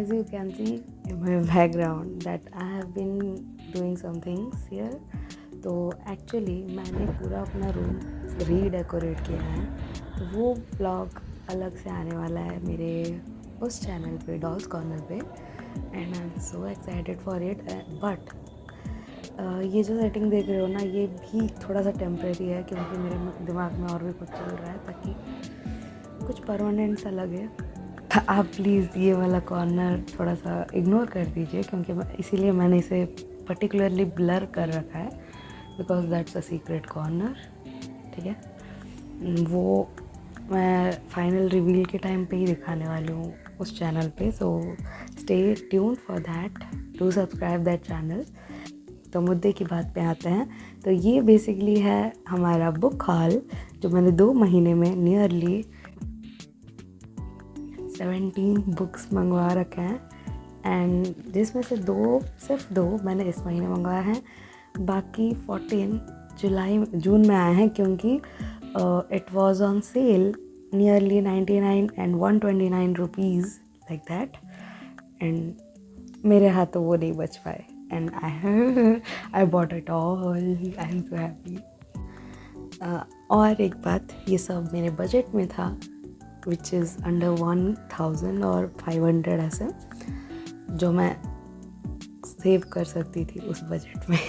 as you can see in my background that I have been doing some things here. तो actually मैंने पूरा अपना room redecorate किया है, तो वो ब्लॉग अलग से आने वाला है मेरे उस चैनल पे, डॉल्स कॉर्नर पे, and I am so excited for it. But ये जो सेटिंग देख रहे हो ना, ये भी थोड़ा सा टेम्प्रेरी है क्योंकि मेरे दिमाग में और भी कुछ चल रहा है ताकि कुछ परमानेंट सा लगे. आप प्लीज़ ये वाला कॉर्नर थोड़ा सा इग्नोर कर दीजिए क्योंकि इसीलिए मैंने इसे पर्टिकुलरली ब्लर कर रखा है because that's a secret corner. ठीक है, वो मैं फाइनल रिवील के टाइम पे ही दिखाने वाली हूँ उस चैनल पे. So stay tune for that, to subscribe that channel. तो मुद्दे की बात पे आते हैं. तो ये बेसिकली है हमारा बुक हॉल जो मैंने 2 महीने में नियरली 17 बुक्स मंगवा रखे हैं, एंड जिसमें से सिर्फ दो मैंने इस महीने मंगवाया है. बाकी 14 जून में आए हैं क्योंकि it was on sale nearly 99 and 129 rupees like that, and मेरे हाथों वो नहीं बच पाए and I bought it all. I am so happy. और एक बात, ये सब मेरे बजट में था विच इज़ अंडर 1000 और 500 ऐसे, जो मैं सेव कर सकती थी उस बजट में.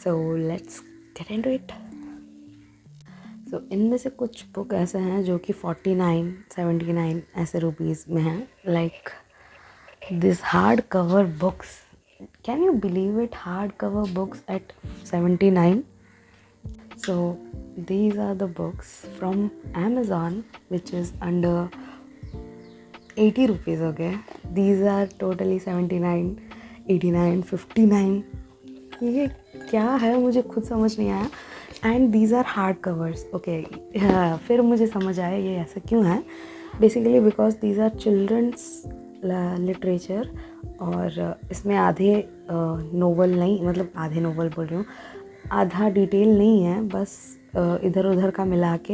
So let's get into it. So इनमें से कुछ बुक ऐसे हैं जो कि 49, 79 ऐसे रुपीज़ में हैं. Like this hard cover books, can you believe it, hard cover books at 79. So these are the books from Amazon which is under 80 rupees. Okay, these are totally 79, 89, 59. ये क्या है मुझे खुद समझ नहीं आया. And these are hard covers. Okay, फिर मुझे समझ आया ये ऐसा क्यों है. Basically because these are children's literature, और इसमें आधे नोवेल नहीं, मतलब आधे नोवेल बोल रही हूँ, आधा डिटेल नहीं है, बस इधर उधर का मिला के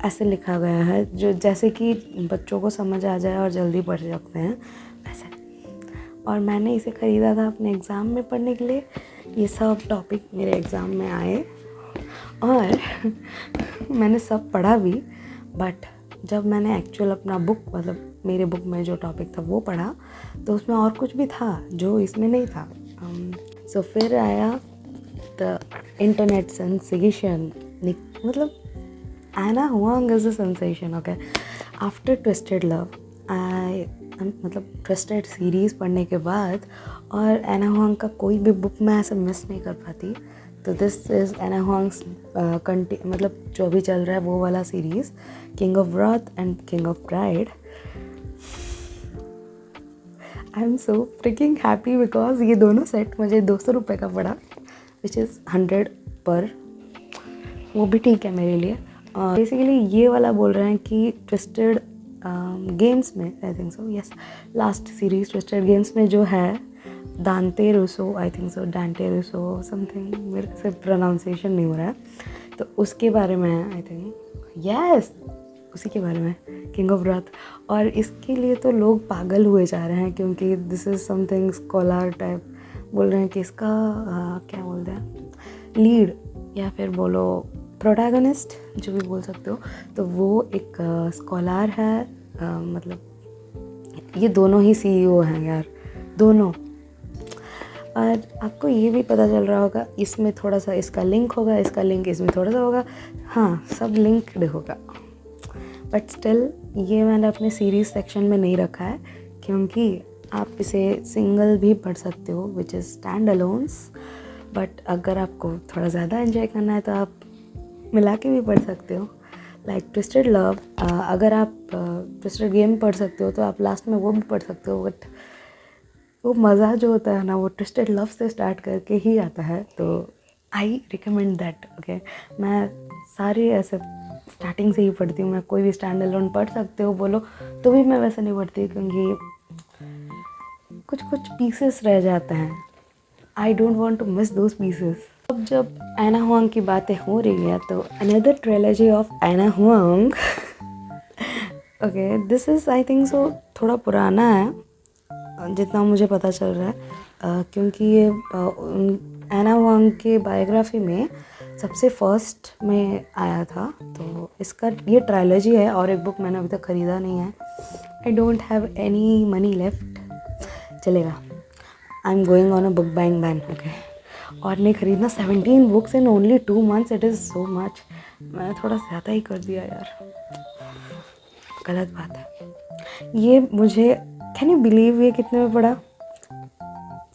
ऐसे लिखा गया है जो जैसे कि बच्चों को समझ आ जाए और जल्दी पढ़ सकते हैं वैसे. और मैंने इसे ख़रीदा था अपने एग्ज़ाम में पढ़ने के लिए. ये सब टॉपिक मेरे एग्ज़ाम में आए और मैंने सब पढ़ा भी. बट जब मैंने एक्चुअल अपना बुक, मतलब मेरे बुक में जो टॉपिक था वो पढ़ा, तो उसमें और कुछ भी था जो इसमें नहीं था. सो फिर आया द इंटरनेट सेंसेशन, मतलब Ana Huang is a sensation. Okay, after twisted love, मतलब ट्विस्टेड सीरीज़ पढ़ने के बाद और एना हुआंग का कोई भी बुक मैं ऐसे मिस नहीं कर पाती. तो दिस इज़ एना हुआंग्स मतलब जो भी चल रहा है वो वाला series, King of Wrath and King of Pride. I am so freaking happy because ये दोनों सेट मुझे 200 रुपये का पड़ा, विच इज़ 100 पर. वो भी ठीक है मेरे लिए. बेसिकली ये वाला बोल रहे हैं कि ट्विस्टेड गेम्स में, आई थिंक सो, yes, last series twisted games में जो है डांटे रूसो, आई थिंक सो, डांटे रूसो समथिंग, मेरे से प्रोनाउंसिएशन नहीं हो रहा है, तो उसके बारे में है आई थिंक. यस, उसी के बारे में, किंग ऑफ रॉथ. और इसके लिए तो लोग पागल हुए जा रहे हैं क्योंकि this is something scholar type. बोल रहे हैं कि इसका क्या बोलते हैं, लीड या फिर बोलो प्रोटैगनिस्ट, जो भी बोल सकते हो, तो वो एक स्कॉलर है. मतलब ये दोनों ही सीईओ हैं यार, दोनों. और आपको ये भी पता चल रहा होगा इसमें थोड़ा सा इसका लिंक होगा, इसका लिंक इसमें थोड़ा सा होगा, हाँ सब लिंक्ड होगा. बट स्टिल ये मैंने अपने सीरीज़ सेक्शन में नहीं रखा है क्योंकि आप इसे सिंगल भी पढ़ सकते हो, which is stand allowance. But अगर आपको थोड़ा ज़्यादा एंजॉय करना है तो आप मिला के भी पढ़ सकते हो. लाइक ट्विस्टेड लव, अगर आप ट्विस्टेड गेम पढ़ सकते हो तो आप लास्ट में वो भी पढ़ सकते हो. बट वो मज़ा जो होता है ना, वो ट्विस्टेड लव से स्टार्ट करके ही आता है. तो आई रिकमेंड दैट. ओके, मैं सारे ऐसे स्टार्टिंग से ही पढ़ती हूँ. मैं कोई भी स्टैंड अलोन पढ़ सकते हो बोलो तो भी मैं वैसे नहीं पढ़ती क्योंकि कुछ पीसेस रह जाते हैं. I don't want to miss those pieces. अब जब एना हुआंग की बातें हो रही है तो another trilogy of Anna Huang. Okay, this is I think so थोड़ा पुराना है जितना मुझे पता चल रहा है, क्योंकि ये एना वांग के बायोग्राफी में सबसे फर्स्ट में आया था। तो इसका ये ट्रायलॉजी है और एक बुक मैंने अभी तक ख़रीदा नहीं है। I don't have any money left, चलेगा। I am going on a book buying ban, okay. और नहीं खरीदना 17 books in only 2 months, it is so much. मैंने थोड़ा ज़्यादा ही कर दिया यार, गलत बात है। ये मुझे, कैन यू बिलीव, ये कितने में पड़ा?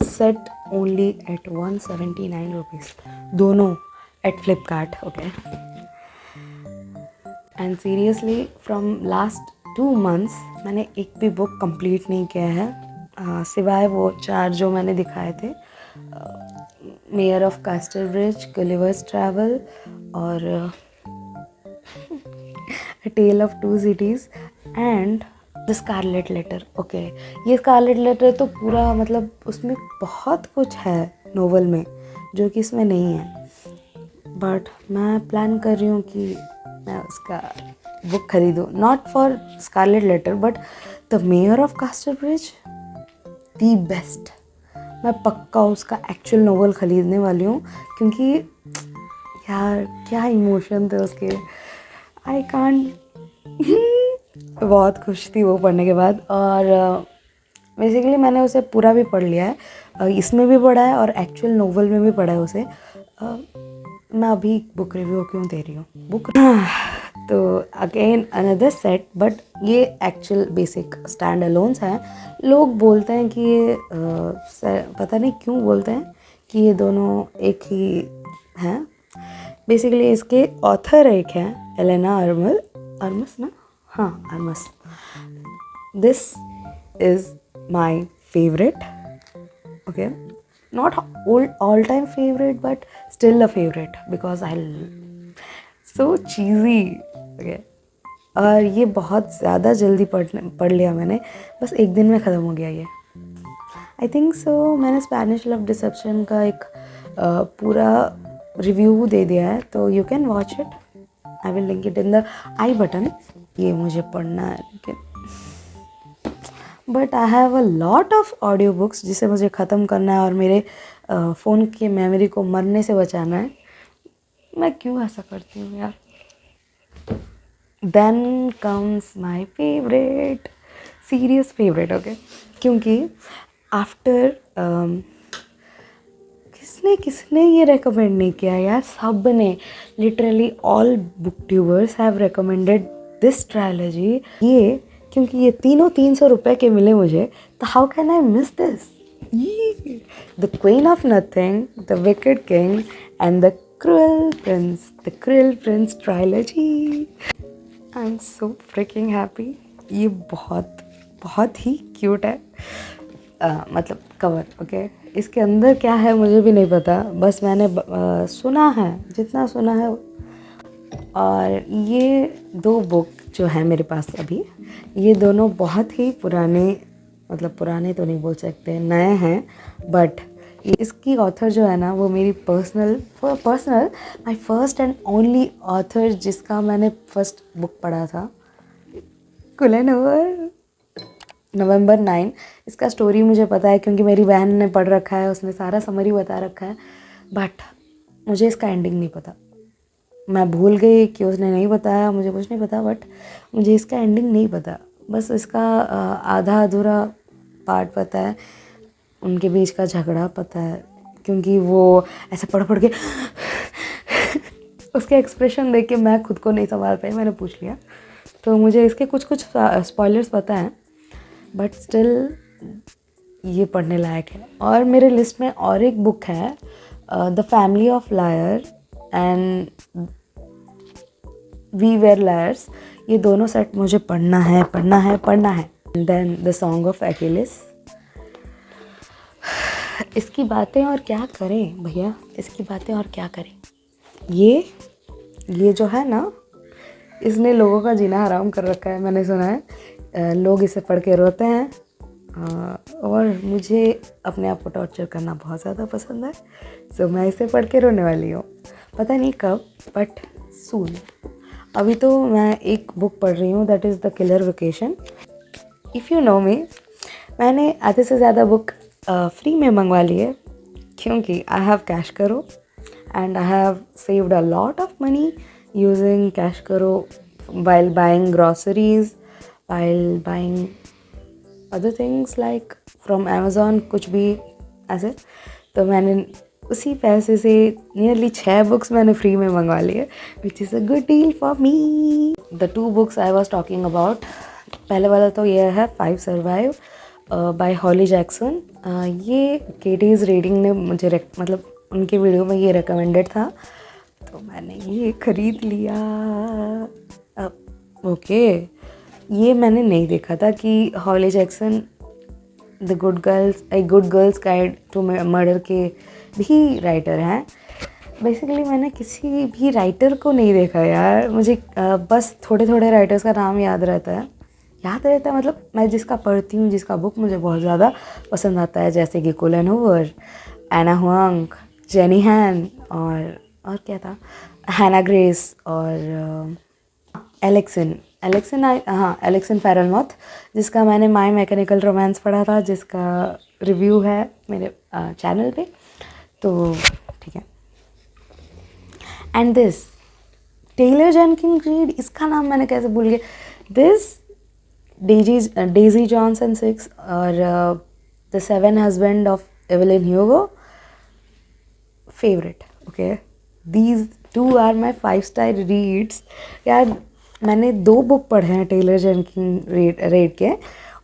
सेट ओनली एट 179 रुपीज़, दोनों at Flipkart, okay. And seriously from last 2 months मैंने एक भी बुक कंप्लीट नहीं किया है, सिवाय वो 4 जो मैंने दिखाए थे, mayor of Casterbridge, Gulliver's travel और tale of 2 cities and the scarlet letter, okay. ये स्कारलेट लेटर तो पूरा, मतलब उसमें बहुत कुछ है नोवेल में जो कि इसमें नहीं है, बट मैं प्लान कर रही हूँ कि मैं उसका बुक खरीदूँ, not for Scarlet Letter but the Mayor of Casterbridge, the best. मैं पक्का उसका एक्चुअल नोवेल ख़रीदने वाली हूँ, क्योंकि यार क्या इमोशन थे उसके, आई कांट बहुत खुश थी वो पढ़ने के बाद। और बेसिकली मैंने उसे पूरा भी पढ़ लिया है, इसमें भी पढ़ा है और एक्चुअल नोवेल में भी पढ़ा है उसे। मैं अभी बुक रिव्यू क्यों दे रही हूँ बुक तो अगेन अनदर सेट, बट ये एक्चुअल बेसिक स्टैंड अलोन्स हैं। लोग बोलते हैं कि ये पता नहीं क्यों बोलते हैं कि ये दोनों एक ही हैं। बेसिकली इसके ऑथर एक हैं एलेना अर्मस ना, हाँ Armas. This is my favourite, okay, not all time favorite but still a favorite because I so cheesy, okay। और ये बहुत ज़्यादा जल्दी पढ़ लिया मैंने, बस एक दिन में ख़त्म हो गया ये, आई थिंक सो। मैंने स्पैनिश लव डिसेप्शन का एक पूरा रिव्यू दे दिया है, तो you can watch it, I will link it in the I button. ये मुझे पढ़ना है, लेकिन but I have a lot of audio books जिसे मुझे ख़त्म करना है और मेरे फ़ोन की मेमोरी को मरने से बचाना है। मैं क्यों ऐसा करती हूँ यार। Then comes my favourite, serious favourite, okay. क्योंकि आफ्टर किसने ये रेकमेंड नहीं किया यार, सब ने, literally all booktubers have recommended this trilogy. ये क्योंकि ये तीनों 300 रुपये के मिले मुझे, तो how can I miss this. The queen of nothing, the wicked king and the cruel Prince trilogy. I am so freaking happy. ये बहुत बहुत ही क्यूट है, मतलब कवर, ओके। इसके अंदर क्या है मुझे भी नहीं पता, बस मैंने सुना है जितना सुना है। और ये 2 बुक जो है मेरे पास अभी, ये दोनों बहुत ही पुराने, मतलब पुराने तो नहीं बोल सकते, नए हैं, बट इसकी ऑथर जो है ना, वो मेरी personal my first and only author, जिसका मैंने फर्स्ट बुक पढ़ा था, कुलन ओवर नवंबर 9। इसका स्टोरी मुझे पता है क्योंकि मेरी बहन ने पढ़ रखा है, उसने सारा समरी बता रखा है, बट मुझे इसका एंडिंग नहीं पता। मैं भूल गई कि उसने नहीं बताया, मुझे कुछ नहीं पता, बट मुझे इसका एंडिंग नहीं पता। बस इसका आधा अधूरा पार्ट पता है, उनके बीच का झगड़ा पता है, क्योंकि वो ऐसे पढ़ के उसके एक्सप्रेशन देख के मैं खुद को नहीं संभाल पाई, मैंने पूछ लिया। तो मुझे इसके कुछ स्पॉयलर्स पता हैं, बट स्टिल ये पढ़ने लायक है। और मेरे लिस्ट में और एक बुक है, the family of liar and we were liars. ये दोनों सेट मुझे पढ़ना है। Then the song of Achilles. इसकी बातें और क्या करें भैया, इसकी बातें और क्या करें। ये जो है ना, इसने लोगों का जीना हराम कर रखा है, मैंने सुना है। लोग इसे पढ़ के रोते हैं, और मुझे अपने आप को टॉर्चर करना बहुत ज़्यादा पसंद है, सो मैं इसे पढ़ के रोने वाली हूँ। पता नहीं कब, बट सून। अभी तो मैं एक बुक पढ़ रही हूँ, that is the killer vacation. If you know me, मैंने आधे से ज़्यादा बुक फ्री में मंगवा ली है क्योंकि आई हैव कैश करो and I have saved a lot of money using cash karo while buying groceries, while buying other things like from Amazon, कुछ भी ऐसे. तो मैंने उसी पैसे से नियरली 6 बुक्स मैंने फ्री में मंगवा लिए, which is a good deal for me. The 2 books I was talking about, पहले वाला तो ये है 5 सर्वाइव बाय हॉली जैक्सन. ये केटीज़ रीडिंग ने मुझे मतलब उनके वीडियो में ये रिकमेंडेड था, तो मैंने ये ख़रीद लिया. ओके, ये मैंने नहीं देखा था कि Holly Jackson the good girl's guide to murder के भी राइटर हैं. बेसिकली मैंने किसी भी राइटर को नहीं देखा यार. मुझे बस थोड़े थोड़े राइटर्स का नाम याद रहता है मतलब मैं जिसका पढ़ती हूँ, जिसका बुक मुझे बहुत ज़्यादा पसंद आता है, जैसे कि कोलन हूवर, एना हुआंग, जेनी हैन और क्या था, हैना ग्रेस और एलेक्सन फेरलमौथ, जिसका मैंने माय मैकेनिकल रोमांस पढ़ा था, जिसका रिव्यू है मेरे चैनल पे, तो ठीक है. And this Taylor Jenkins Reid, इसका नाम मैंने कैसे भूल गया. दिस डेजी जॉनसन 6 और the 7 husband of Evelyn Hugo, favourite. Okay, these 2 are my 5-star reads. यार मैंने 2 बुक पढ़े हैं टेलर जेनकिंस रीड के,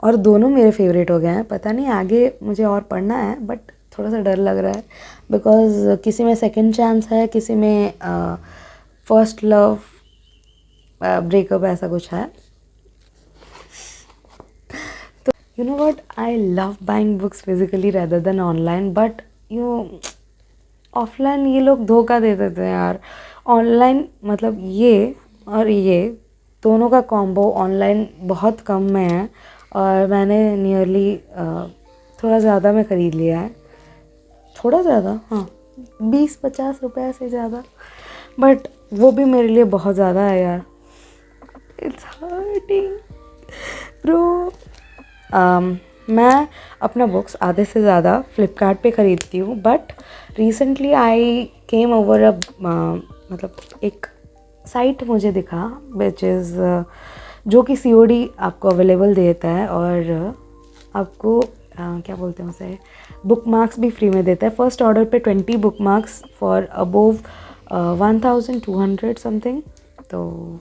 और दोनों मेरे फेवरेट हो गए हैं. पता नहीं आगे मुझे और पढ़ना है, बट थोड़ा सा डर लग रहा है बिकॉज किसी में सेकंड चांस है, किसी में फर्स्ट लव ब्रेकअप ऐसा कुछ है. तो you know what, I love buying books physically rather than online, but offline ये लोग धोखा दे देते हैं यार. ऑनलाइन मतलब ये और ये दोनों का कॉम्बो ऑनलाइन बहुत कम में है, और मैंने नियरली थोड़ा ज़्यादा में ख़रीद लिया है. थोड़ा ज़्यादा, हाँ, 20-50 रुपये से ज़्यादा, बट वो भी मेरे लिए बहुत ज़्यादा है यार. It's hurting bro. मैं अपना बुक्स आधे से ज़्यादा फ्लिपकार्ट पे ख़रीदती हूँ, but recently I came over मतलब एक साइट मुझे दिखा विच इज़ जो कि COD आपको अवेलेबल देता है, और आपको क्या बोलते हैं उसे, बुक मार्क्स भी फ्री में देता है. फर्स्ट ऑर्डर पे 20 book marks for above 1200 something, तो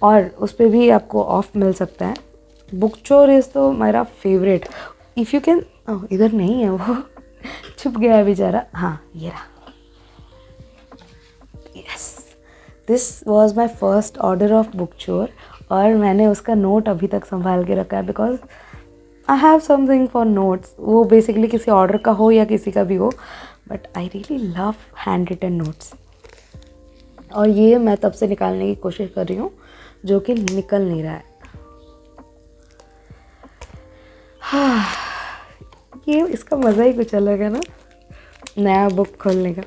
और उस पर भी आपको ऑफ मिल सकता है. बुकचोर इज़ तो मेरा फेवरेट. इफ़ यू कैन, इधर नहीं है वो छुप गया है बेचारा. हाँ, ये रहा. Yes, this was my first order of Bookchor, और मैंने उसका नोट अभी तक संभाल के रखा है because I have something for notes. वो बेसिकली किसी ऑर्डर का हो या किसी का भी हो, but I really love hand written notes. और ये मैं तब से निकालने की कोशिश कर रही हूँ, जो कि निकल नहीं रहा है. हाँ, ये इसका मज़ा ही कुछ अलग है ना, नया बुक खोलने का.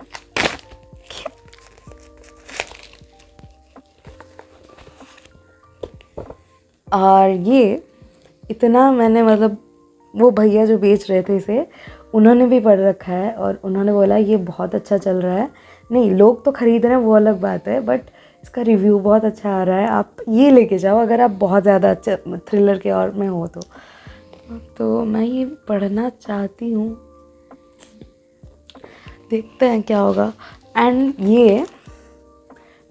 और ये इतना मैंने मतलब वो भैया जो बेच रहे थे इसे, उन्होंने भी पढ़ रखा है, और उन्होंने बोला ये बहुत अच्छा चल रहा है. नहीं, लोग तो ख़रीद रहे हैं वो अलग बात है, बट इसका रिव्यू बहुत अच्छा आ रहा है. आप ये लेके जाओ अगर आप बहुत ज़्यादा अच्छा थ्रिलर के और में हो तो मैं ये पढ़ना चाहती हूँ. देखते हैं क्या होगा. एंड ये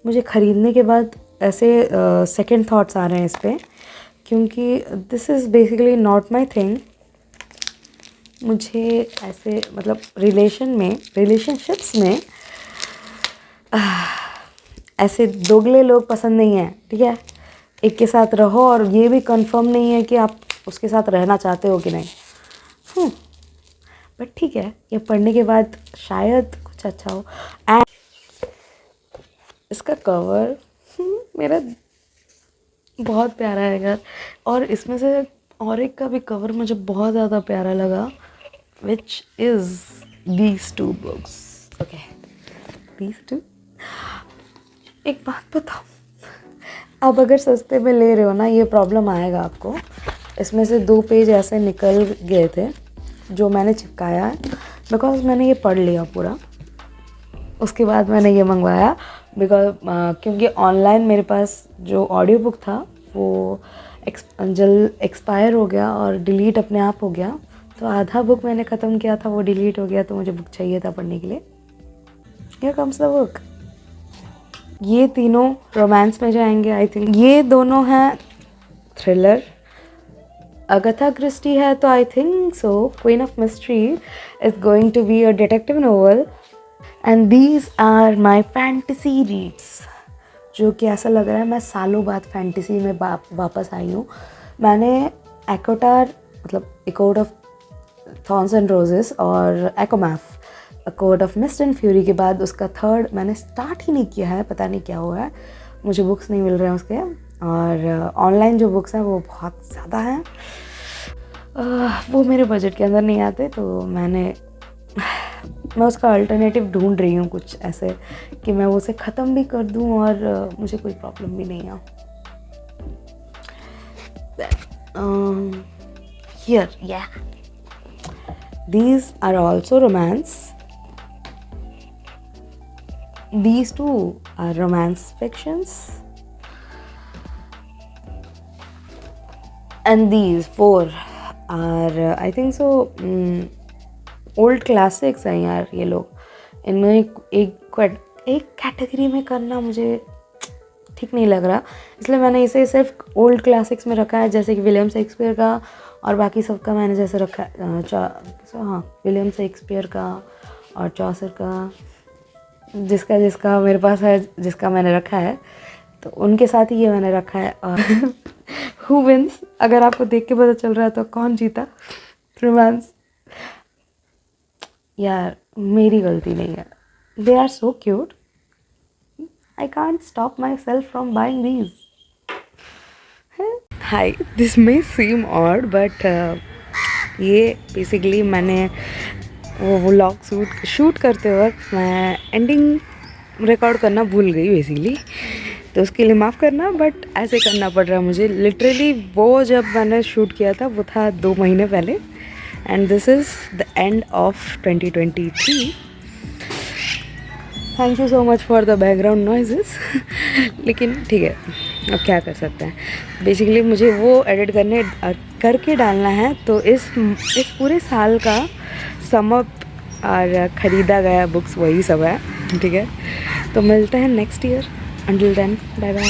मुझे ख़रीदने के बाद ऐसे सेकंड थॉट्स आ रहे हैं इस पर, क्योंकि this is basically not my thing. मुझे ऐसे मतलब रिलेशनशिप्स में ऐसे दोगले लोग पसंद नहीं हैं. ठीक है, एक के साथ रहो और ये भी कंफर्म नहीं है कि आप उसके साथ रहना चाहते हो कि नहीं. बट ठीक है, ये पढ़ने के बाद शायद कुछ अच्छा हो. एंड इसका कवर मेरा बहुत प्यारा है यार, और इसमें से और एक का भी कवर मुझे बहुत ज़्यादा प्यारा लगा, which is these 2 books. Okay, these 2. एक बात बताओ, अब अगर सस्ते में ले रहे हो ना, ये प्रॉब्लम आएगा आपको. इसमें से 2 पेज ऐसे निकल गए थे जो मैंने चिपकाया है, बिकॉज मैंने ये पढ़ लिया पूरा। उसके बाद मैंने ये मंगवाया बिकॉज क्योंकि ऑनलाइन मेरे पास जो ऑडियो बुक था वो एक्सपायर हो गया और डिलीट अपने आप हो गया। तो आधा बुक मैंने ख़त्म किया था, वो डिलीट हो गया, तो मुझे बुक चाहिए था पढ़ने के लिए। Here comes the book. ये तीनों रोमांस में जाएंगे आई थिंक। ये दोनों हैं थ्रिलर। अगाथा क्रिस्टी है तो I think so queen of mystery is going to be a detective novel. And these are my fantasy reads, जो कि ऐसा लग रहा है मैं सालों बाद फैंटेसी में वापस आई हूँ। मैंने एकोटार मतलब a court of thorns and roses और ACOMAF a court of mist and fury के बाद उसका थर्ड मैंने स्टार्ट ही नहीं किया है, पता नहीं क्या हुआ है, मुझे बुक्स नहीं मिल रहे हैं उसके। और ऑनलाइन जो बुक्स हैं वो बहुत ज़्यादा हैं, वो मेरे बजट के अंदर नहीं आते, तो मैं उसका अल्टरनेटिव ढूंढ रही हूँ कुछ ऐसे कि मैं वो उसे ख़त्म भी कर दूँ और मुझे कोई प्रॉब्लम भी नहीं हो। Here, yeah. These are also romance. These two are romance fictions. And these 4 are I think so old classics हैं यार ये लोग। इनमें एक कैटेगरी में करना मुझे ठीक नहीं लग रहा, इसलिए मैंने इसे सिर्फ ओल्ड क्लासिक्स में रखा है, जैसे कि विलियम शेक्सपियर का और बाकी सबका मैंने जैसे रखा है। हाँ, विलियम शेक्सपियर का और चौसर का, जिसका जिसका मेरे पास है, जिसका मैंने रखा है, तो उनके साथ ही ये मैंने रखा है। और हु विन्स, अगर आपको देख के पता चल रहा है तो कौन जीता रोमांस, यार मेरी गलती नहीं है। They are so cute, I can't stop myself from buying these. Hi, this may seem odd but ये बेसिकली मैंने वो व्लॉग शूट करते वक्त मैं एंडिंग रिकॉर्ड करना भूल गई बेसिकली, तो उसके लिए माफ़ करना, बट ऐसे करना पड़ रहा है मुझे। लिटरली वो जब मैंने शूट किया था वो था 2 महीने पहले, and this is the end of 2023। Thank you so much for the background noises. लेकिन ठीक है, अब क्या कर सकते हैं। बेसिकली मुझे वो एडिट करके डालना है, तो इस पूरे साल का समअप और ख़रीदा गया बुक्स वही सब है, ठीक है। तो मिलते हैं next year, until then bye bye.